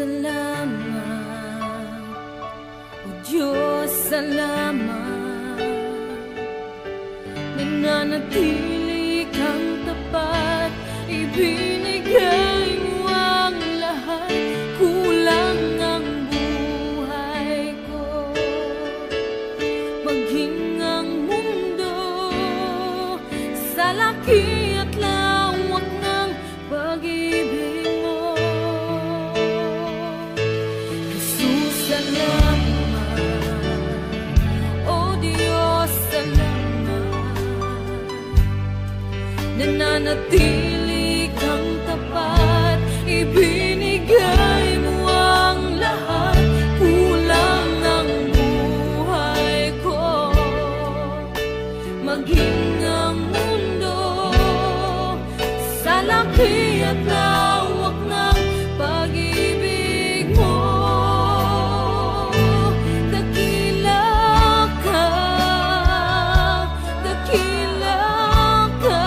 salamat. O Diyos, salamat. Nananatili kang tapat, ibinigay mo ang lahat. Kulang ang buhay ko, maging ang mundo sa laki at lawak ng pag-ibig mo. Jesus, salamat. O Diyos, salamat. Nananatili kang tapat, ibinigay mo ang lahat. Kulang ang buhay ko, maging ang mundo sa laki at lawak ng pag-ibig mo. Dakila ka, dakila ka,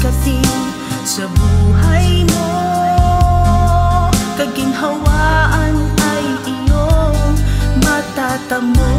kating sa buhay mo. Kaginhawaan ay iyong matatamo.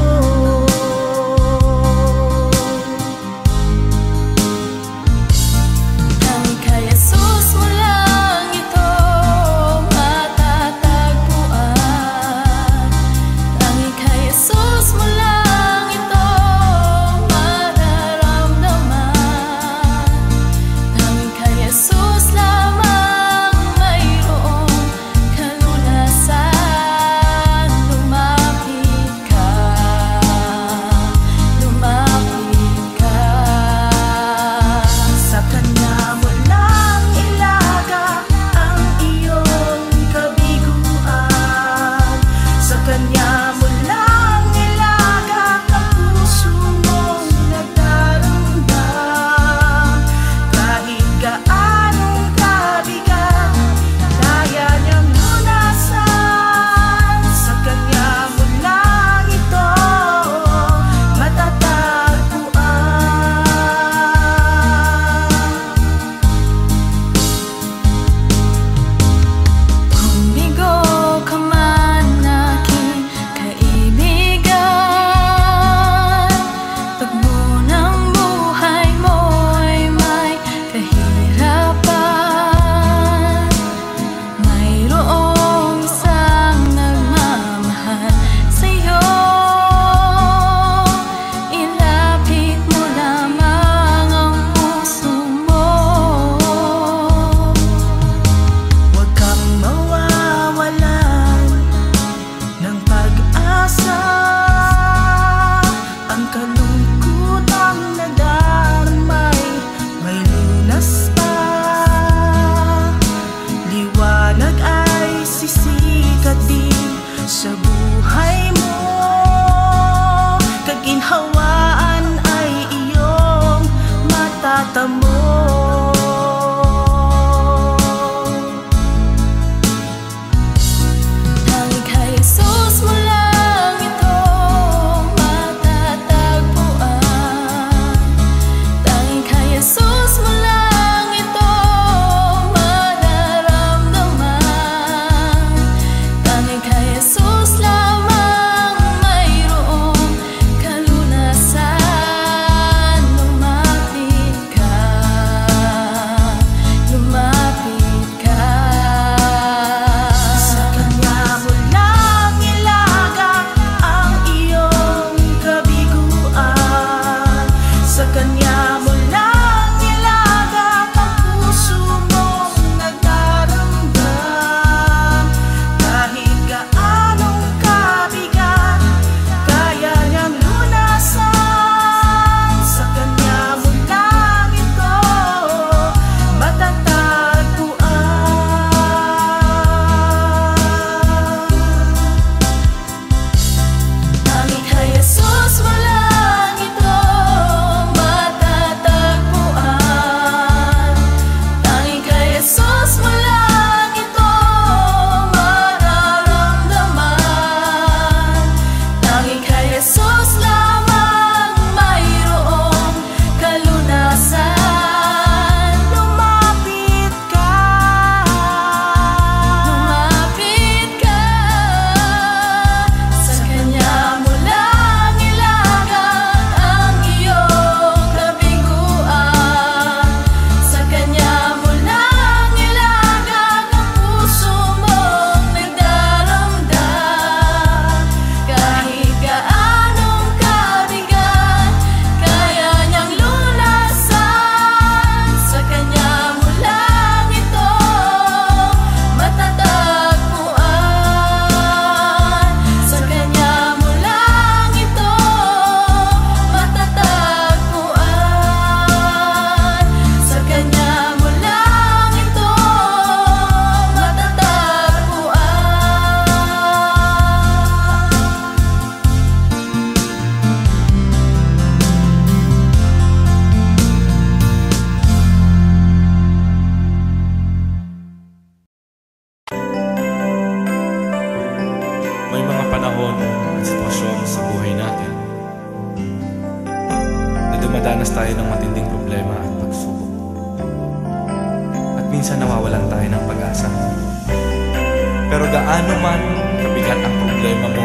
minsan nawawalan tayo ng pag-asa. Pero gaano man kabigat ang problema mo,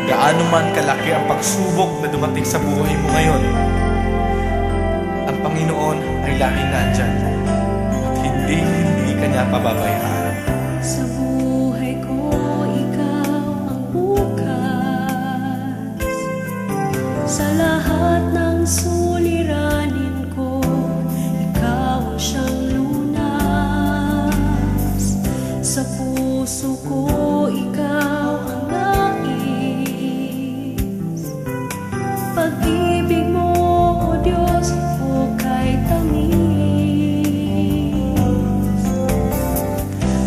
gaano man kalaki ang pagsubok na dumating sa buhay mo ngayon, ang Panginoon ay laging nandyan at hindi ka niya pababayaan. Sa buhay ko, ikaw ang bukas. Sa lahat ng suliranin ko, ikaw ang siyang lunas. Sa puso ko, ikaw ang nais. Pag-ibig mo, O Diyos, hukay tamis.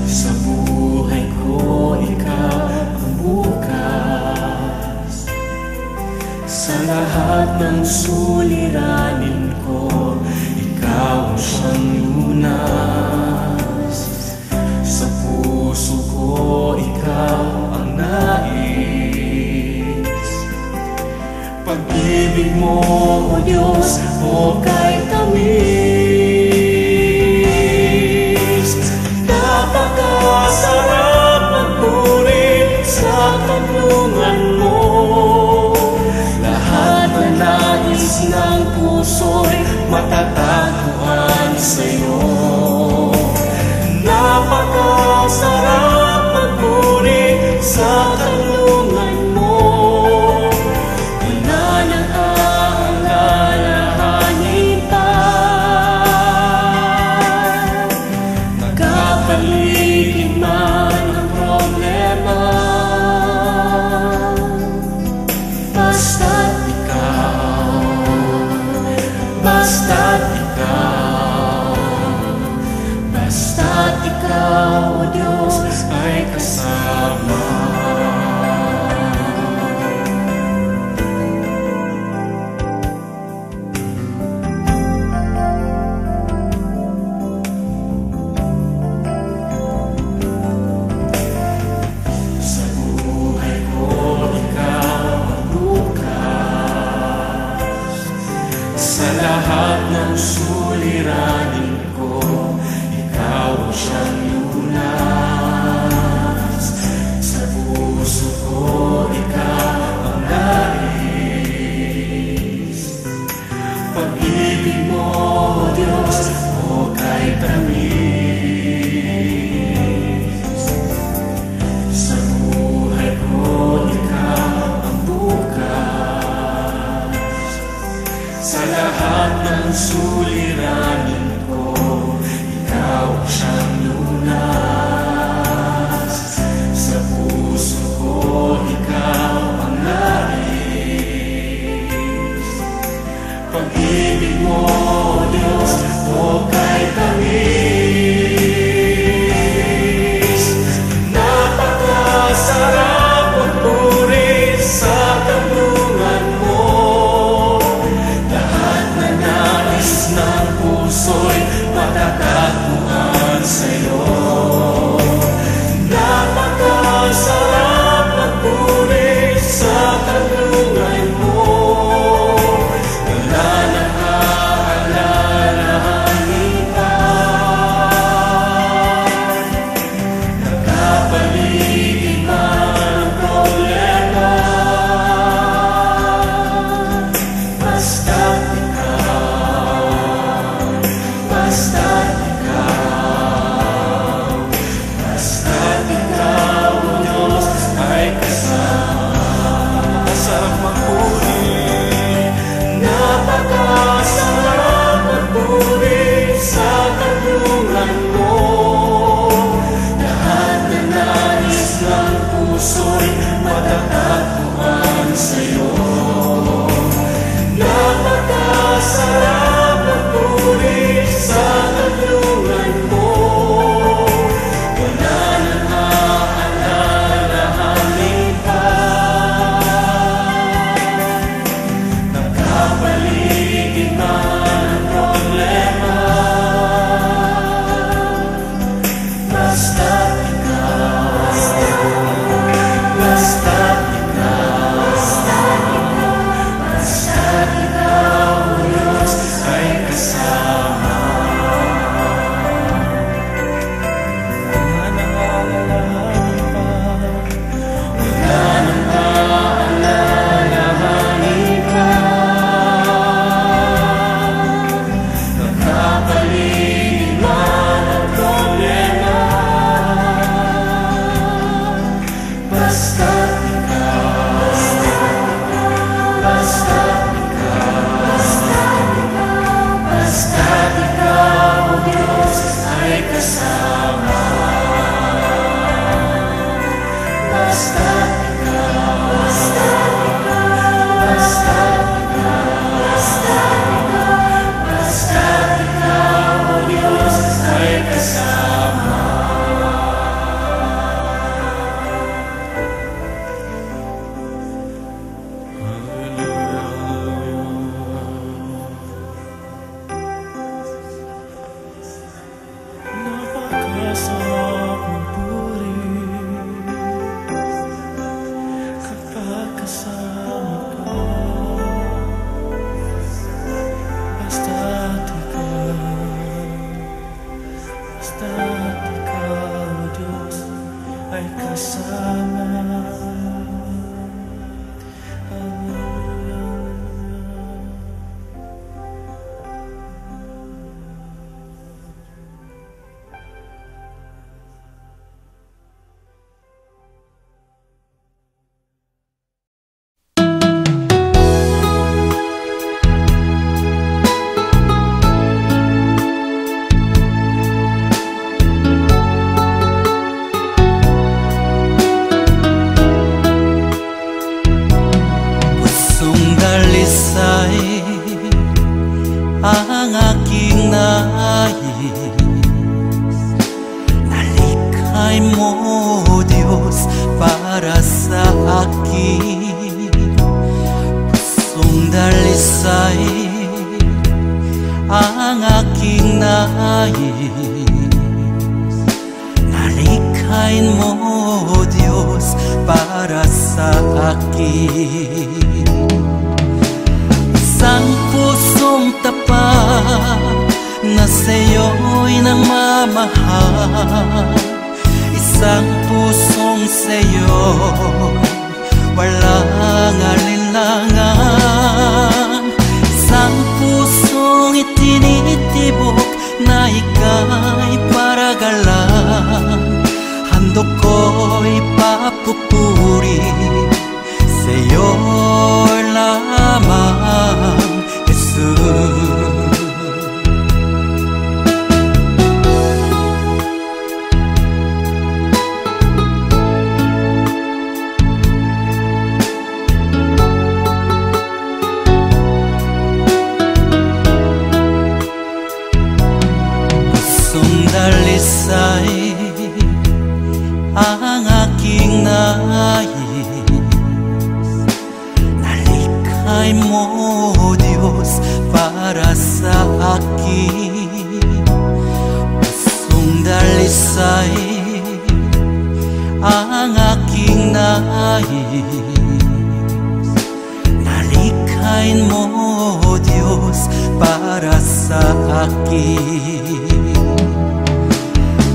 Sa buhay ko, ikaw ang bukas. Sa lahat ng suliranin ko, ikaw ang siyang lunas. Sa puso ko, ikaw ang nais. Pag-ibig mo, O Diyos, hukay tamis. Napakasarap magpuri sa tanungan mo. Lahat na nais ng puso'y matatagpuan sa'yo. Napakasarap magpuri sa tanungan mo. Wala nang aalalahanin pa. Nagkapaligid man ang problema, basta't ikaw, basta't ikaw, basta't ikaw, O Diyos, ay kasama. ay kasama. Basta't ikaw, basta't ikaw, basta't ikaw, basta't ikaw, basta't ikaw, O Diyos, ay kasama. Napakasarap magpuri kapag kasama ka. Basta't ikaw, O Diyos, ay kasama. Ang aking nais, nalikhay mo, Diyos, para sa akin. Pusong dalisay ang aking nais, nalikhay mo, Diyos, para sa akin. Isang pusong tapat na sa'yo'y nagmamahal, isang pusong sa'yo'y walang alinlangan, isang pusong itinitibok na ika'y paragalan. Handog ko'y papupuri sa'yo lamang, Jesus. Pusong dalisay ang aking nais, nalikhay mo, Diyos, para sa akin. Pusong dalisay ang aking nais, nalikhay mo, Diyos, para sa akin.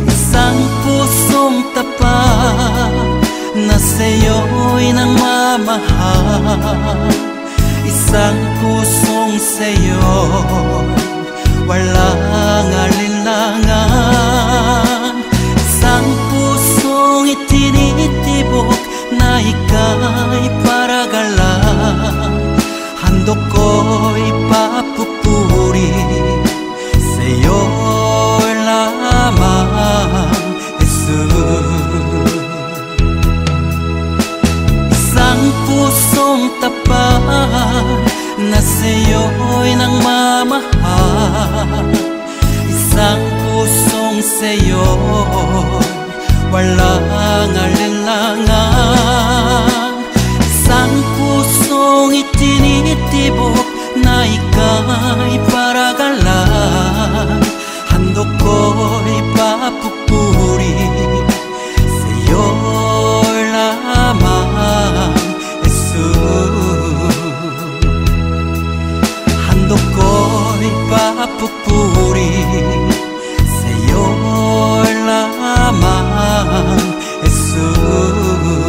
Isang pusong tapat na sa'yo'y nagmamahal, isang pusong sa'yo'y walang alinlangan, isang pusong itinitibok na ika'y paragalan. Handog ko'y papupuri sa'yo lamang, Jesus. Isang pusong tapat na sa'yo'y nagmamahal, isang pusong sa'yo'y walang alinlangan, isang pusong itinitibok na ika'y paragalan. Handog ko'y papupuri sa'yo lamang, Jesus. Handog ko'y papupuri sa'yo lamang, Jesus.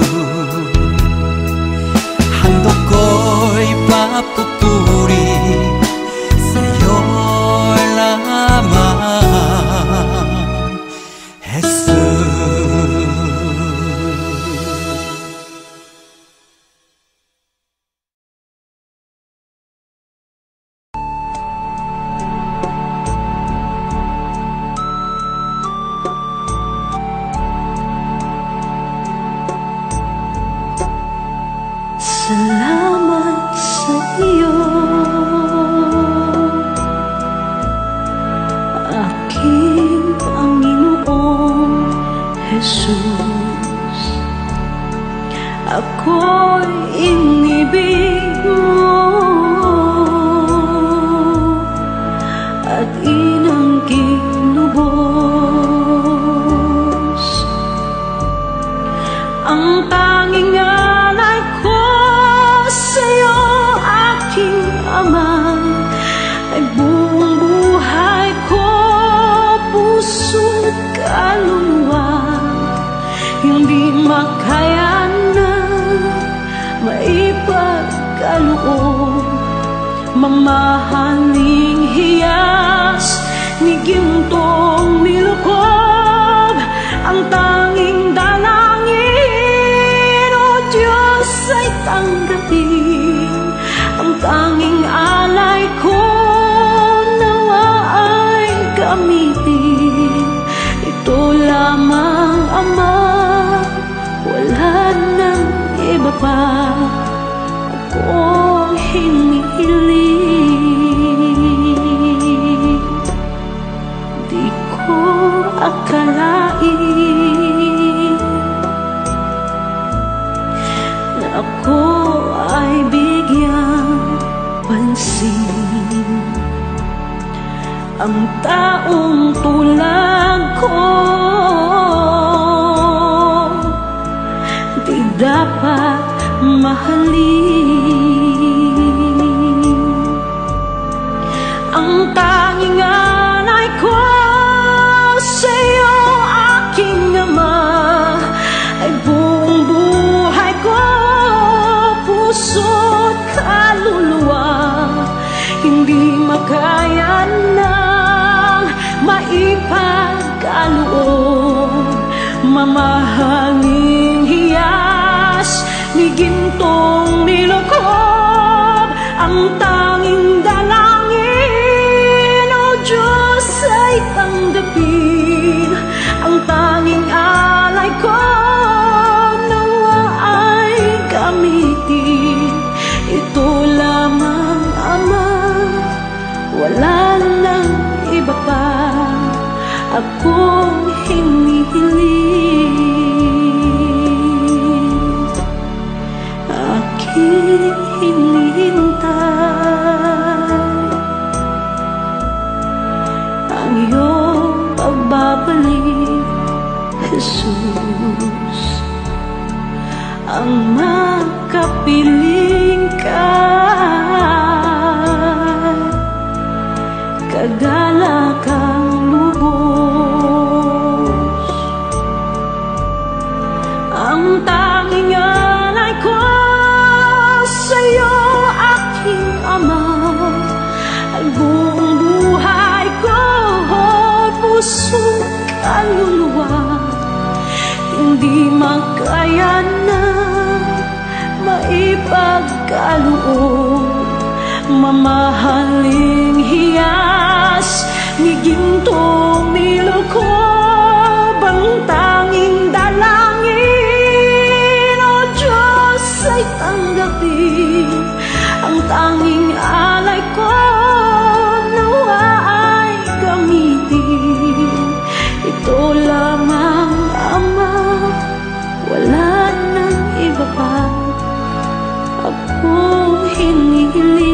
Jesus. Ako'y inibig mo at inang kinubos. Ang tanging alay ko sa'yo, aking Ama, ay buong buhay ko, puso't kaluluwa. Hindi makaya na maipagkaloob, mamahaling hiyas ni gintong nilukob. Ang tanging dalangin, O Diyos, ay tanggapin. Ang tanging alay ko nawa ay gamitin. Ito lamang, Ama, wala nang iba pa akong hinihiling. Di ko akalain na ako ay bigyang pansin. Ang taong tulad ko di dapat mahalin. Ang tanging alay ko sa'yo, aking Ama, ay buong buhay ko, puso't kaluluwa. Hindi makaya nang maipagkaloob, mamahaling hiyas ni gintong nilukob. Ang tanging dalangin, O Diyos, ay tanggapin. Ang tanging alay ko nawa ay gamitin. Ito lamang, Ama, wala nang iba pa akong hinihiling. Aking hinihintay ang iyong pagbabalik, Jesus. Ang makapiling ka, kagalakang lubos. Ang tanging alay ko sa'yo, aking Ama, ay buong buhay ko, puso't kaluluwa. Hindi makaya na maipagkaloob, mamahaling hiyas ni gintong nilukob. Ang tanging dalangin, O Diyos, ay tanggapin. Ang tanging alay ko nawa ay gamitin. Ito lamang, Ama, wala nang iba pa akong hinihiling.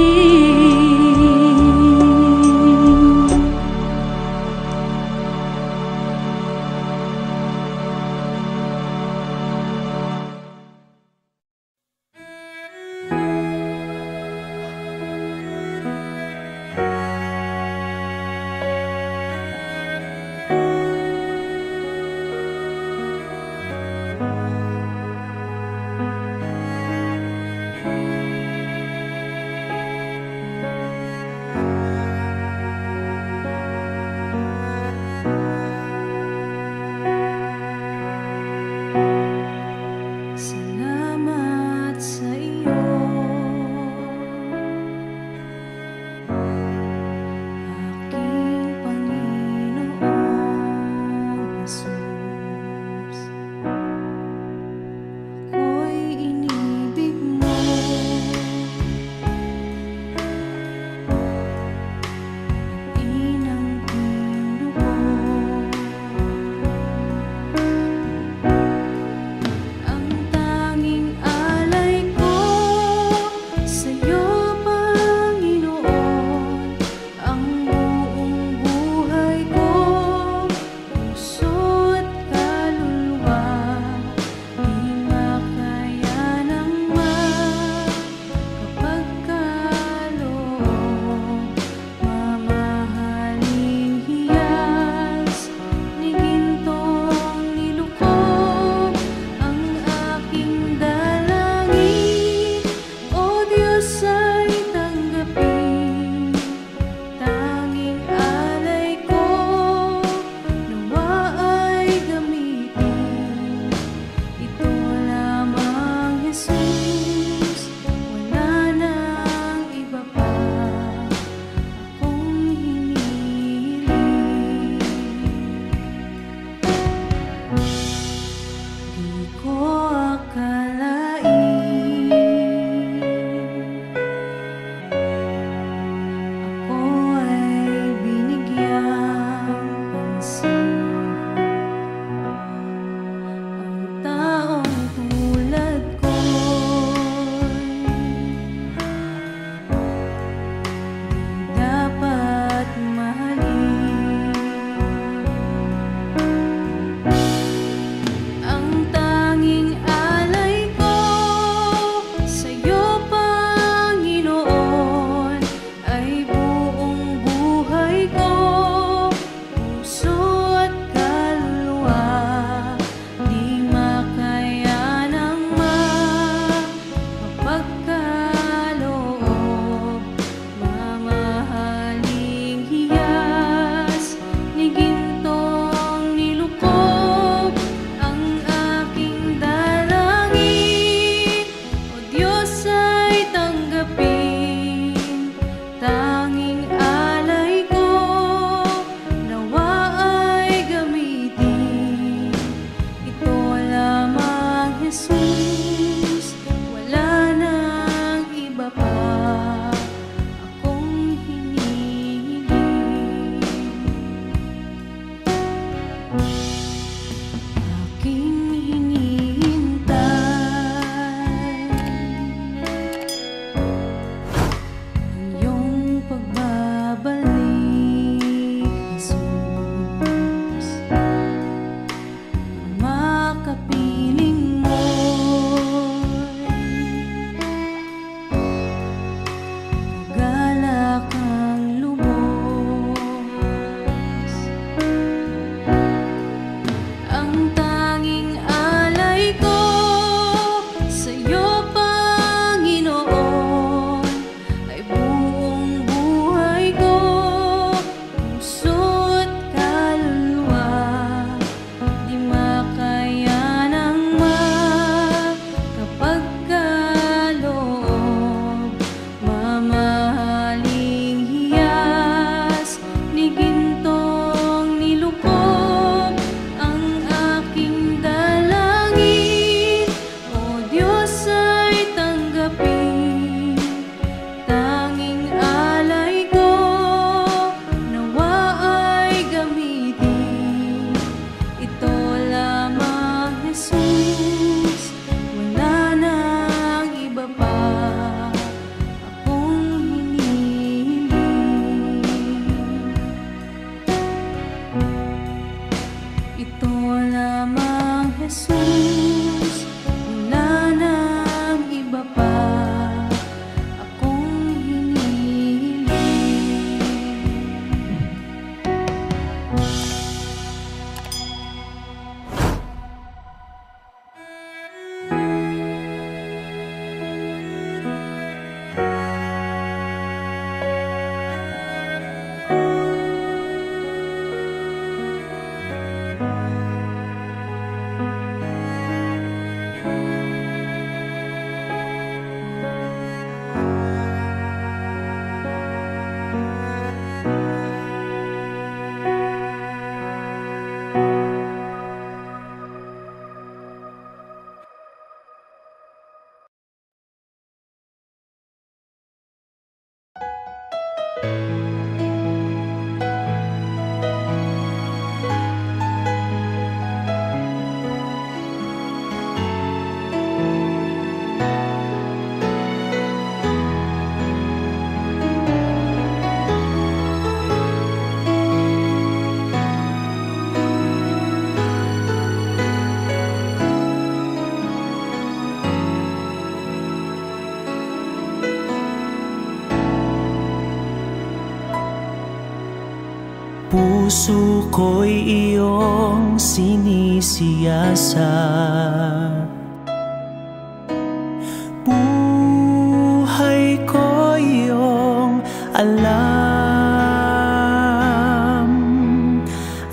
Ito lamang Jesus, wala nang iba pa akong hinihiling. Puso ko'y iyong sinisiyasat, buhay ko'y iyong alam.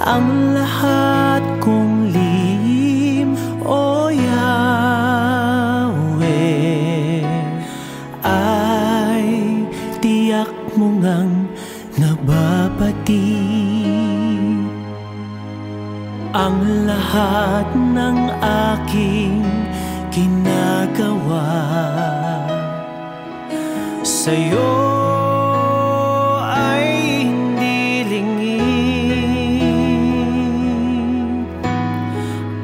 Ang lahat kong lihim, O Yahweh, ay tiyak mo ngang nababati. Ang lahat ng aking ginagawa sa'yo ay hindi lingid.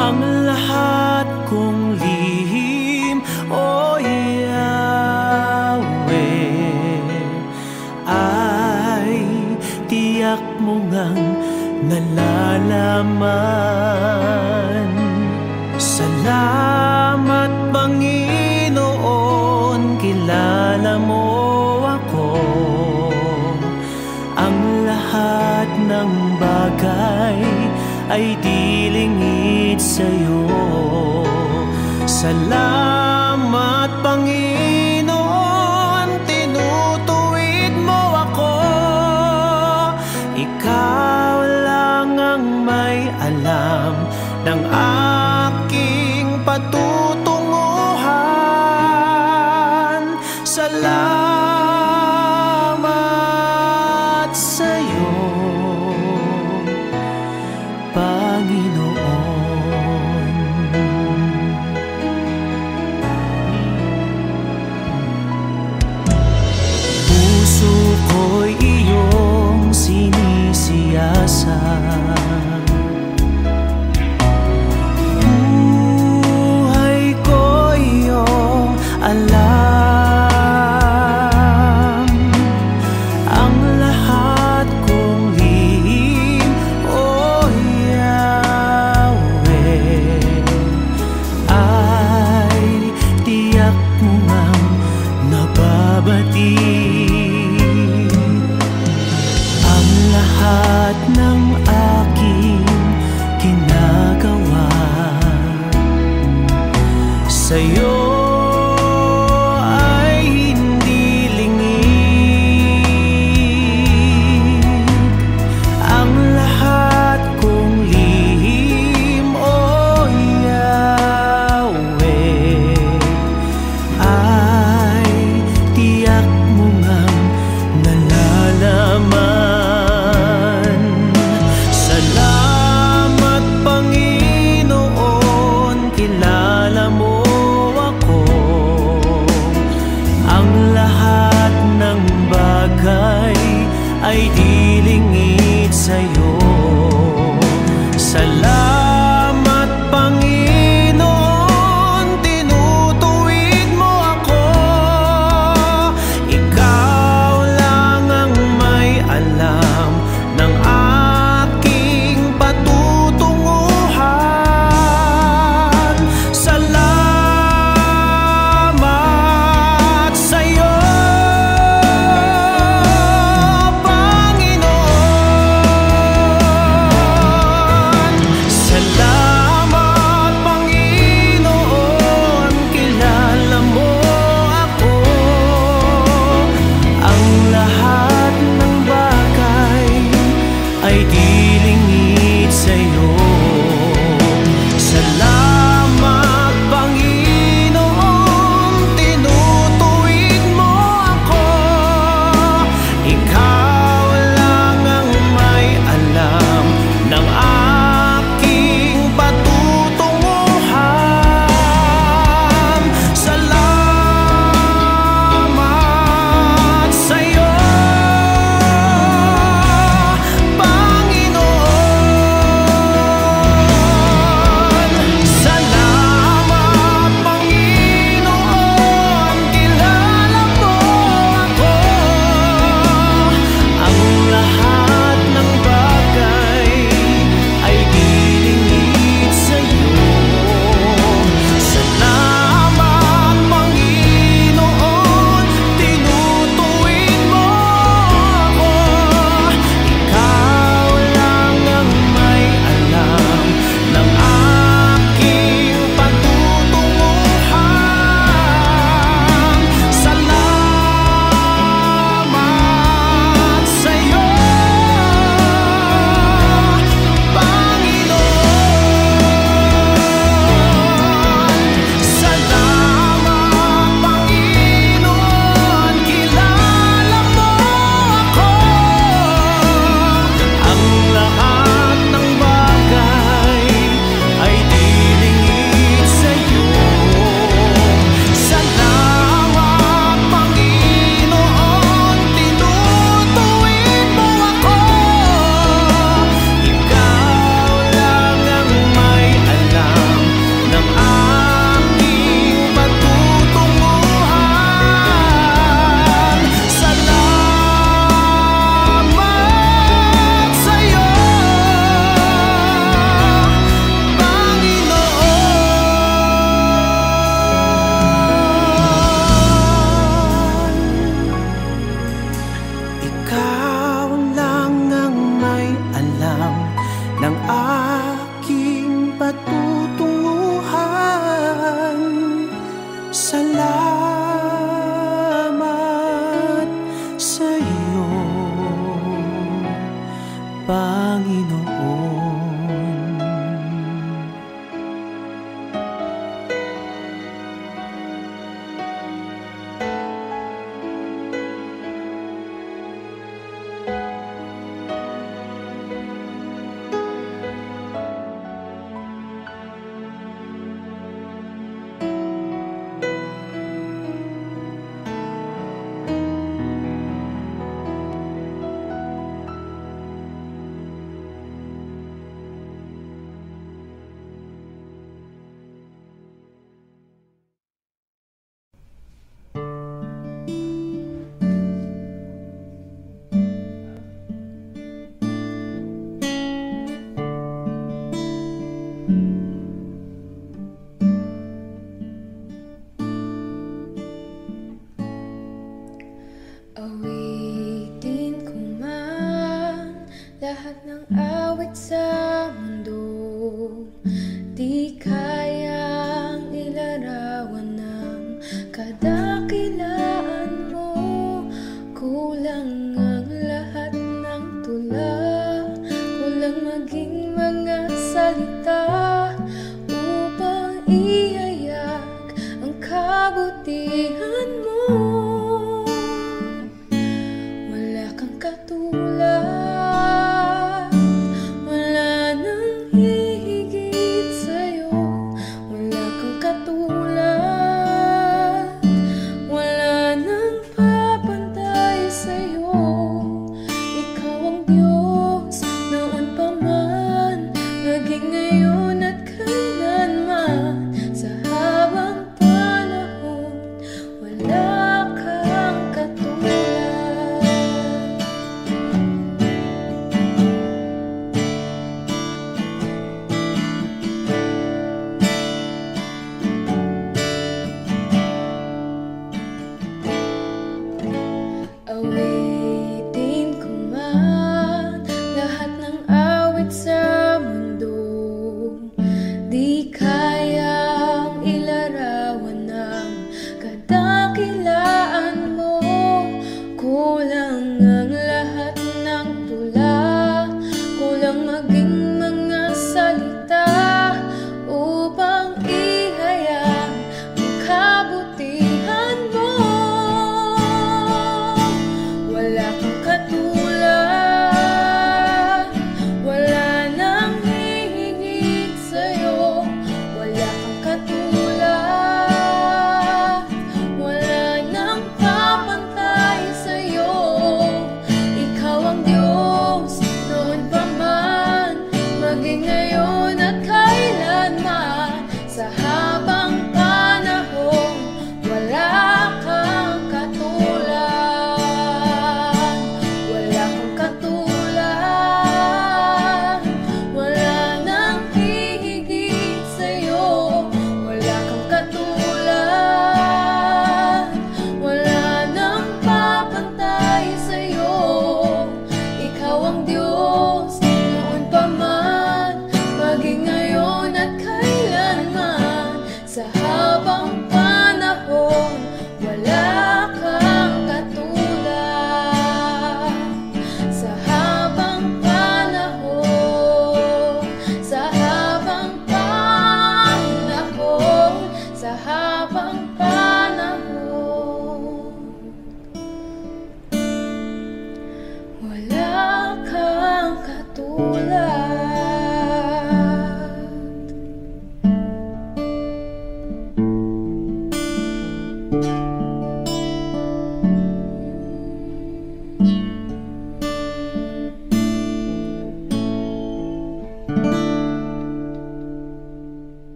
Ang lahat kong lihim, O Yahweh, ay tiyak mo ngang nalalaman. Salamat Panginoon, kilala mo ako. Ang lahat ng bagay ay di lingid sa'yo. Salamat Panginoon, tinutuwid mo ako. Ikaw lang ang may alam ng aking patutunguhan. Salamat sa'yo, Panginoon. Puso ko'y iyong sinisiyasat, alam. Ang lahat kong lihim, O Yahweh, ay tiyak mo ngang nababati. Ang lahat ng aking ginagawa sa'yo kilala mo patutunguhan. Salamat sa iyo, Panginoon. Awitin ko man lahat ng awit sa mundo, di kayang ilarawan ng kadakilaan mo. Kulang ang lahat ng tula, kulang maging mga salita upang ihayak ang kabutihan mo. Katulad, wala nang hihigit sa'yo. Wala kang katulad, wala nang papantay sa'yo. Ikaw ang Diyos noon pa man, maging ngayon at kailanman. Sa habang panahon,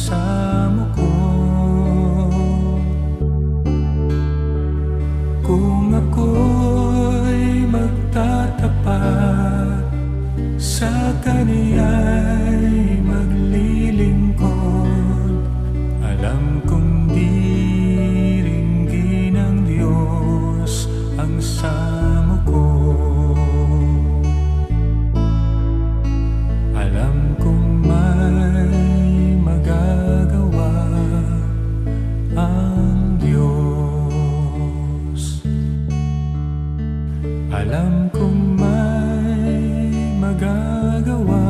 kasama ko. Kung ako'y magtatapat, sa Kaniya'y maglilingkod, alam kong diringgin ng Diyos ang samo ko. Alam kong may magagawa ang Diyos. Alam kong may magagawa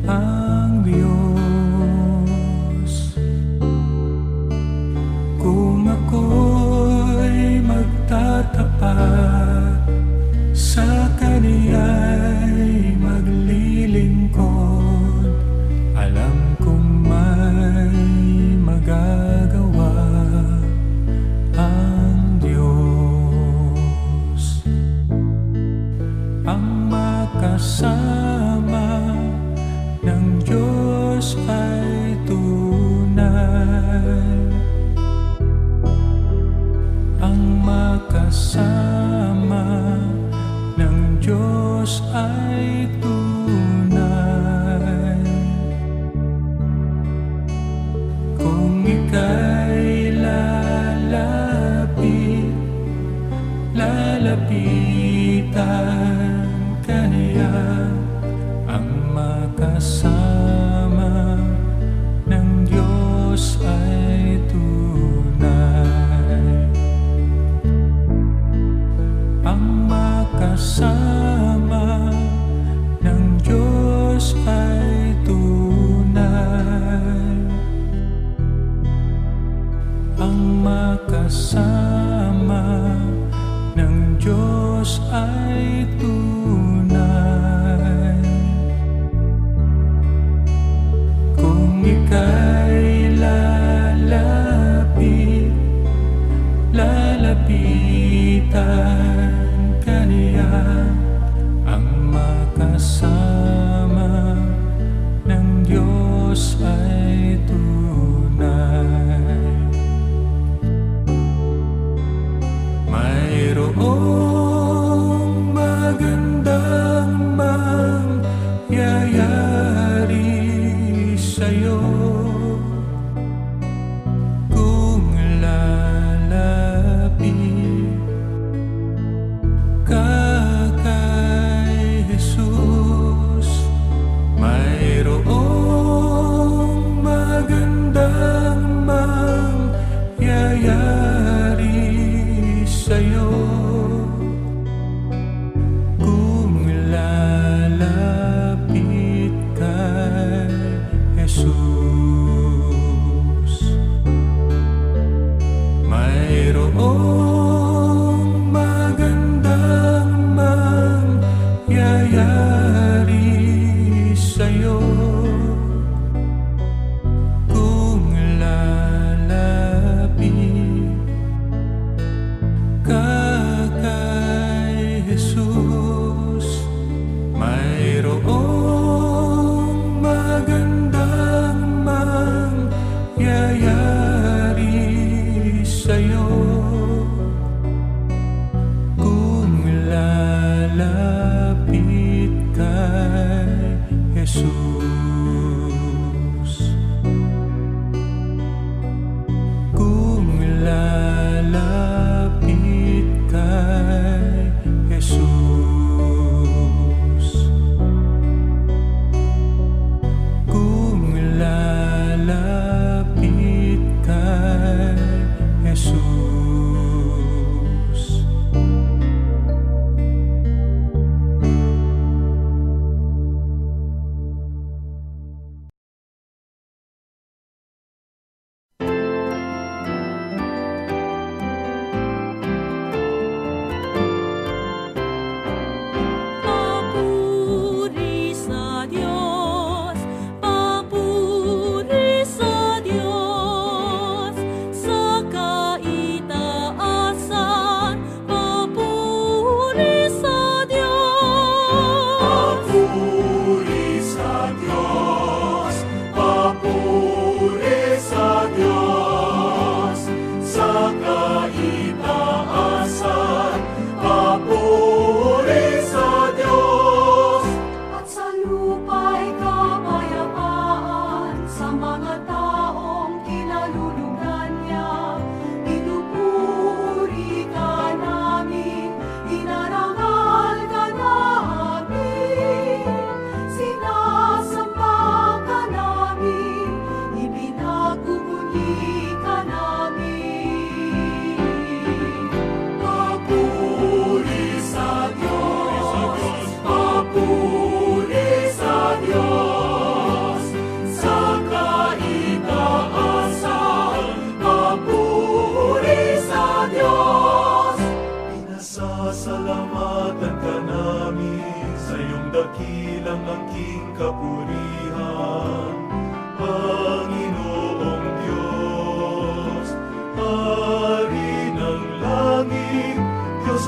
ang Diyos. Kung ako'y magtatapat, sa Kaniya'y maglilingkod, alam kong may magagawa ang Diyos. Ang makasama ng Diyos ay tunay. Ang makasama ng Diyos ay tunay. Kung ika'y lalapitan ka niya, ang makasama ng Diyos ay tunay. Ang makasama ng Diyos ay tunay. Ang makasama ng Diyos ay tunay. Kung ika'y lalapitan ka niya, ang makasama ng Diyos ay tunay. Mayroong magandang mangyayari sa'yo kung lalapit ka kay Jesus. Mayroong magandang mangyayari sa'yo kung lalapit kay Jesus.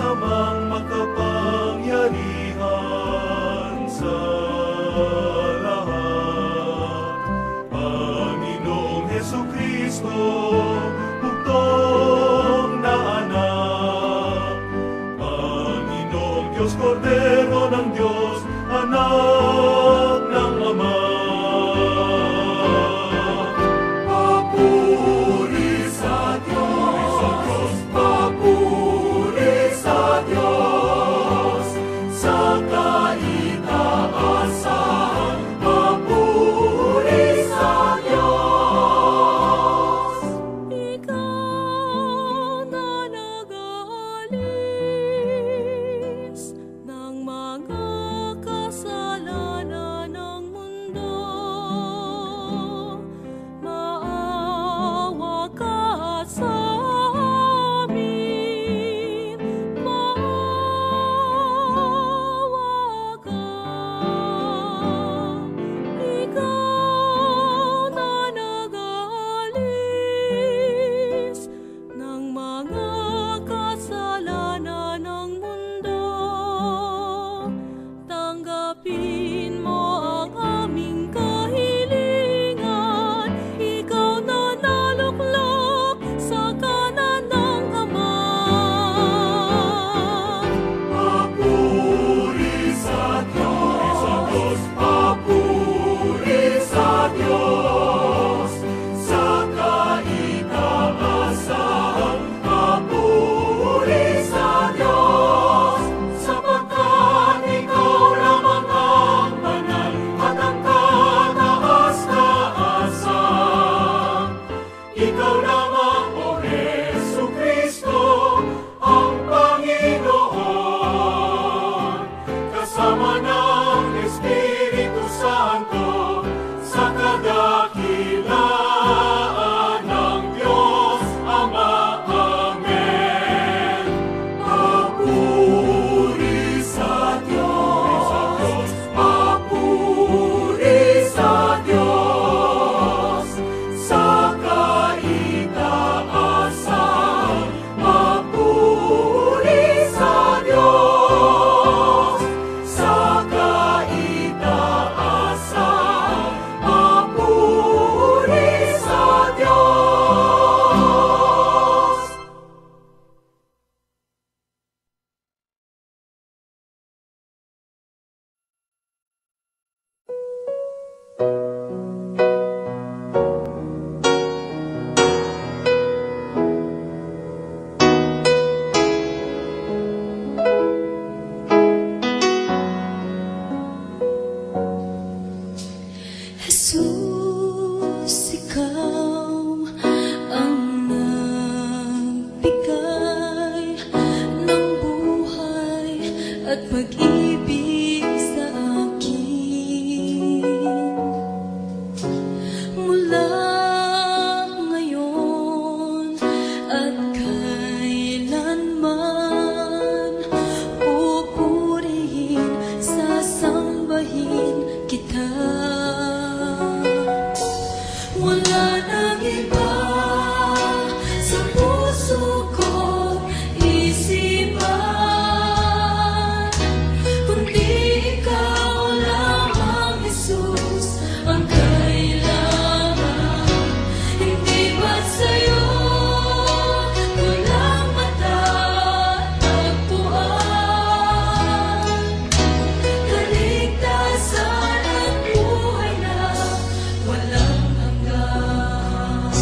samang makapangyarihan sa lahat. Panginoong Jesucristo, bugtong na anak. Panginoong Diyos, Kordero ng Diyos, anak ng Ama. Papuri sa Diyos, papuri sa Diyos, sa kaitaasan, papuri sa Diyos. Ikaw na nag-aalis ng mga kasalanan ng mundo, maawa ka sa amin, maawa ka. Ikaw na nag-aalis ng mga kasalanan ng mundo, tanggapin mo ang aming kahilingan. Ikaw na naluklok sa kanan ng Ama. Papuri sa Diyos, papuri sa Diyos, sa kaitaasan, papuri sa Diyos, sapagkat ikaw lamang ang banal at ang kataas-taasan. Ikaw lamang, O Jesucristo, ang Panginoon, kasama ng Espiritu Santo, sa kadakilaan ng Diyos Ama. Amen. Papuri sa Diyos, papuri sa Diyos, sa kaitaasan, papuri sa Diyos, sa kaitaasan, papuri sa Diyos. Jesus, ikaw ang nagbigay ng buhay at pag-ibig sa akin. Mula ngayon at kailanman, pupurihin, sasambahin kita. Wala nang iba sa puso ko isipan, kundi ikaw lamang, Jesus, ang kailangan. Hindi ba't sa'yo ko lang matatagpuan kaligtasan at buhay na walang hanggan.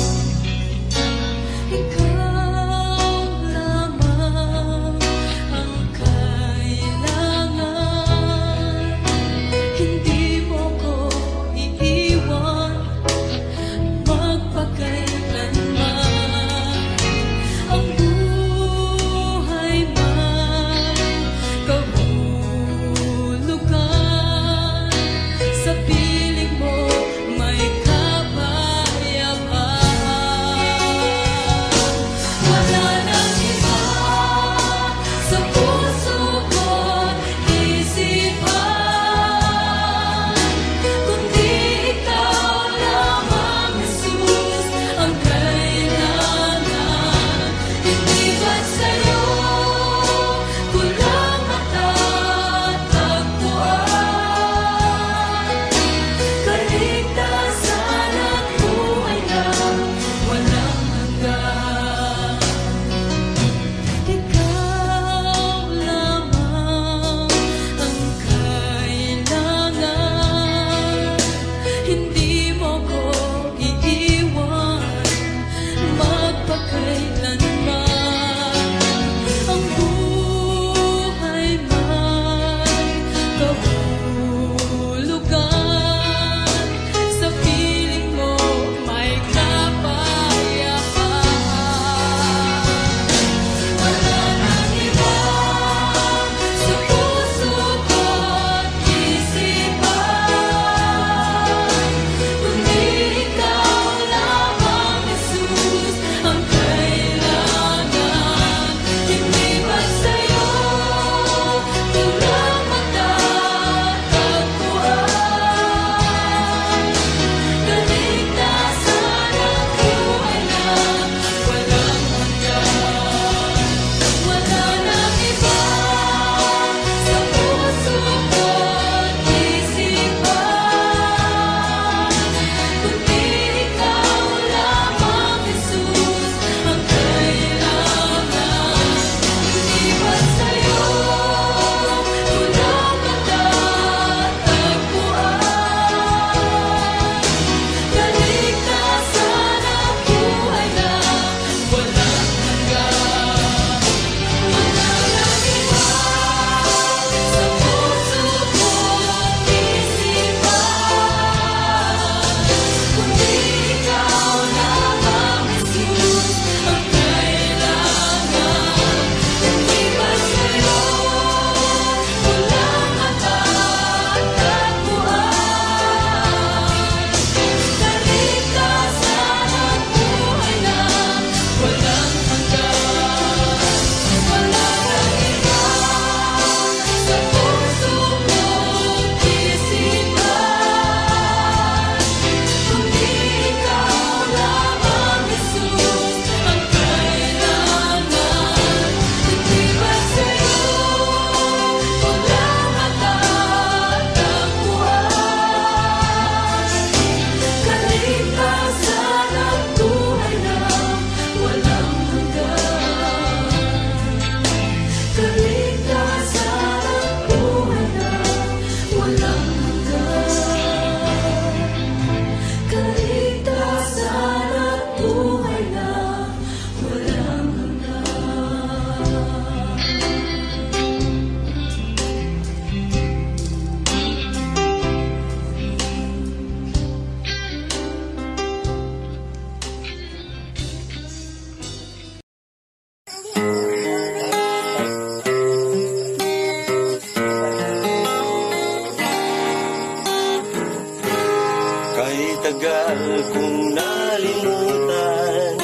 kong nalimutan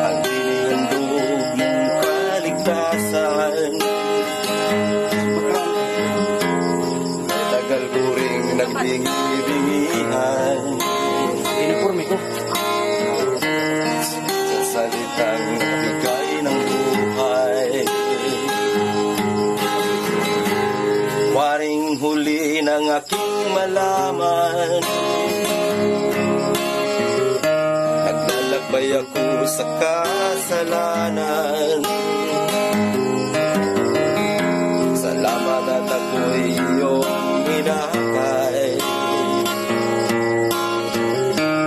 ang inihandog mong kaligtasan. Tagal ko ring nagbingi-bingihan Uniforme ko. sa salitang nagbigay ng buhay. Waring huli ng aking malaman, naglalakbay ako sa kasalanan. Salamat at ako'y iyong inakay.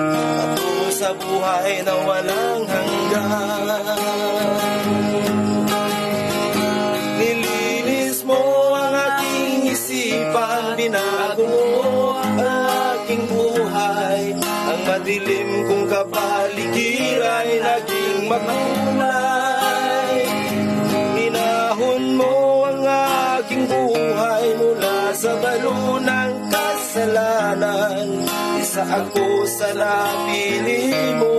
Patungo sa buhay na walang hanggan. Nilinis mo ang aking isipan, binago mo ang aking buhay. Ang madilim kong kapaligiran ay naging makulay. Minahon mo ang aking buhay mula sa balo ng kasalanan. Isa ako sa napili mo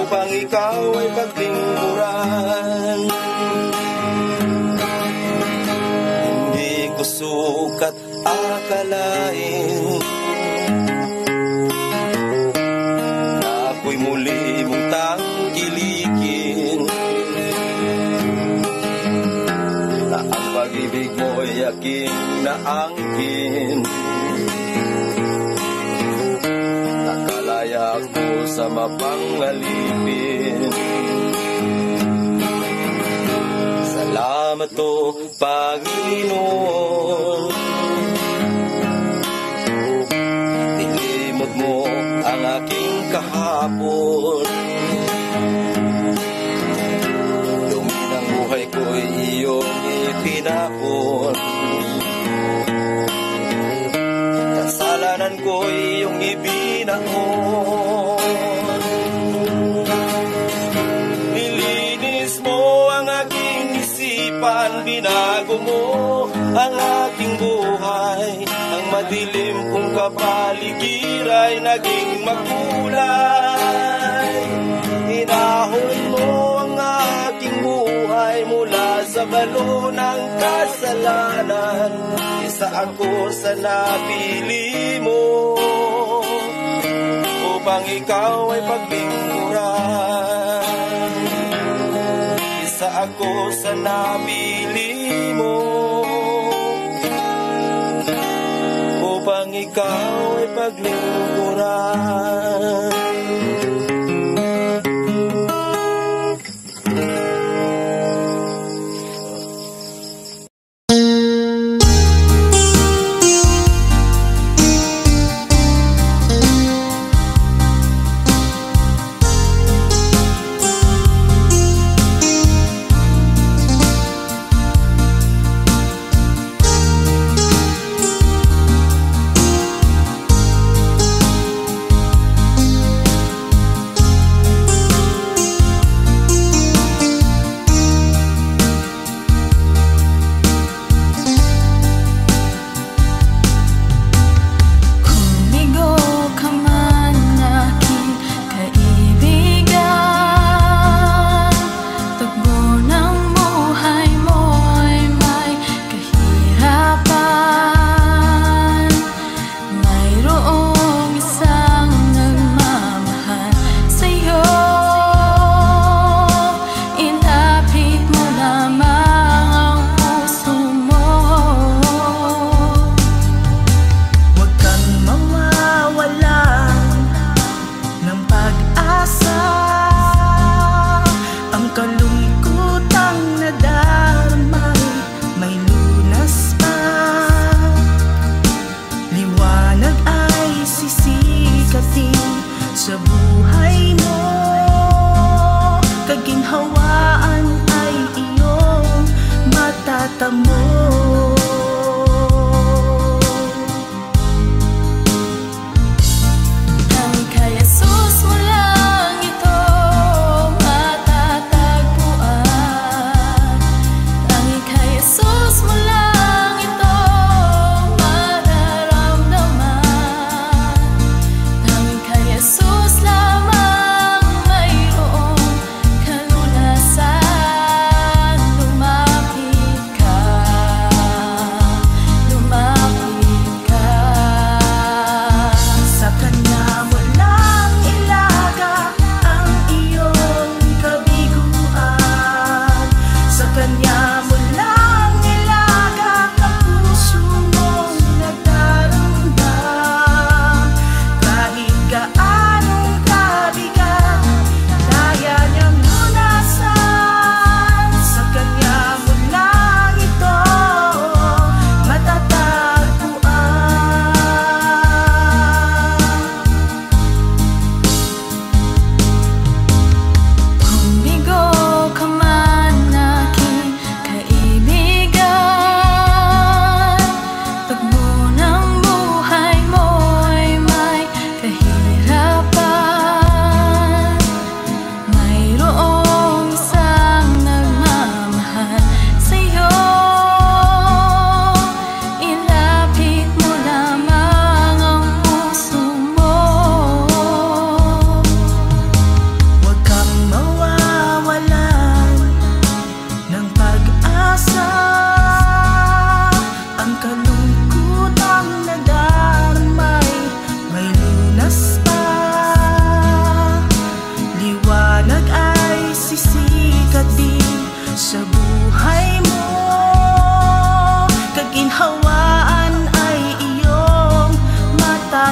upang ikaw ay paglingkuran. Hindi ko sukat akalain na ako'y muli mong tangkilikin, na ang pag-ibig mo'y aking naangkin. Nakalaya ako sa mapangalipin. Salamat o Panginoon, nilimot mo ang aking kahapon. Dumi ng buhay ko'y iyong itinapon. Kasalanan ko'y iyong ibinaon. Nilinis mo ang aking isipan, binago mo ang aking buhay. Ang madilim kong kapaligiran ay naging makulay. Hinahon mo ang aking buhay mula sa balo ng kasalanan. Isa ako sa napili mo upang ikaw ay paglingkuran. Isa ako sa napili mo upang ikaw ay paglingkuran. Sus mo lang ito mararamdaman.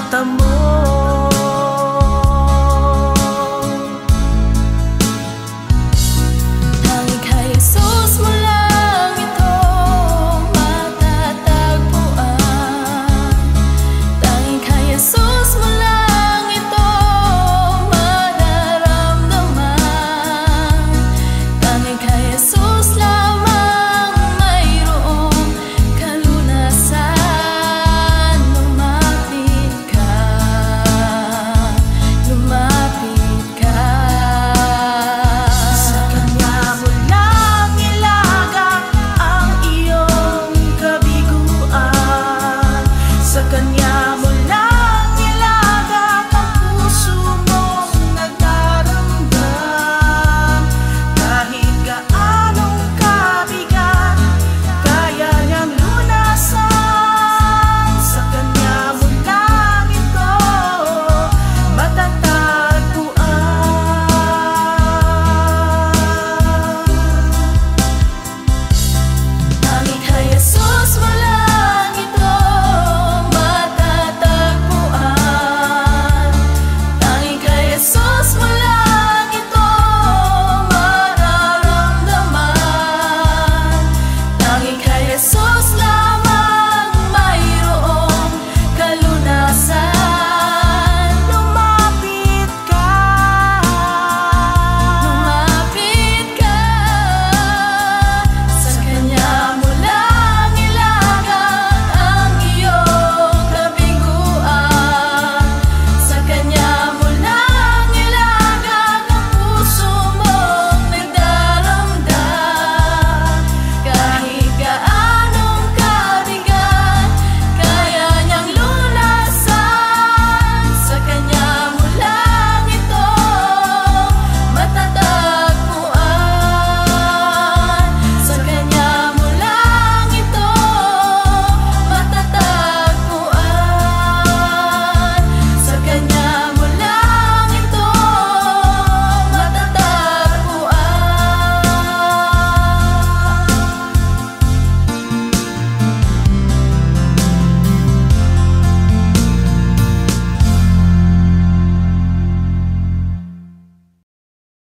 mata mo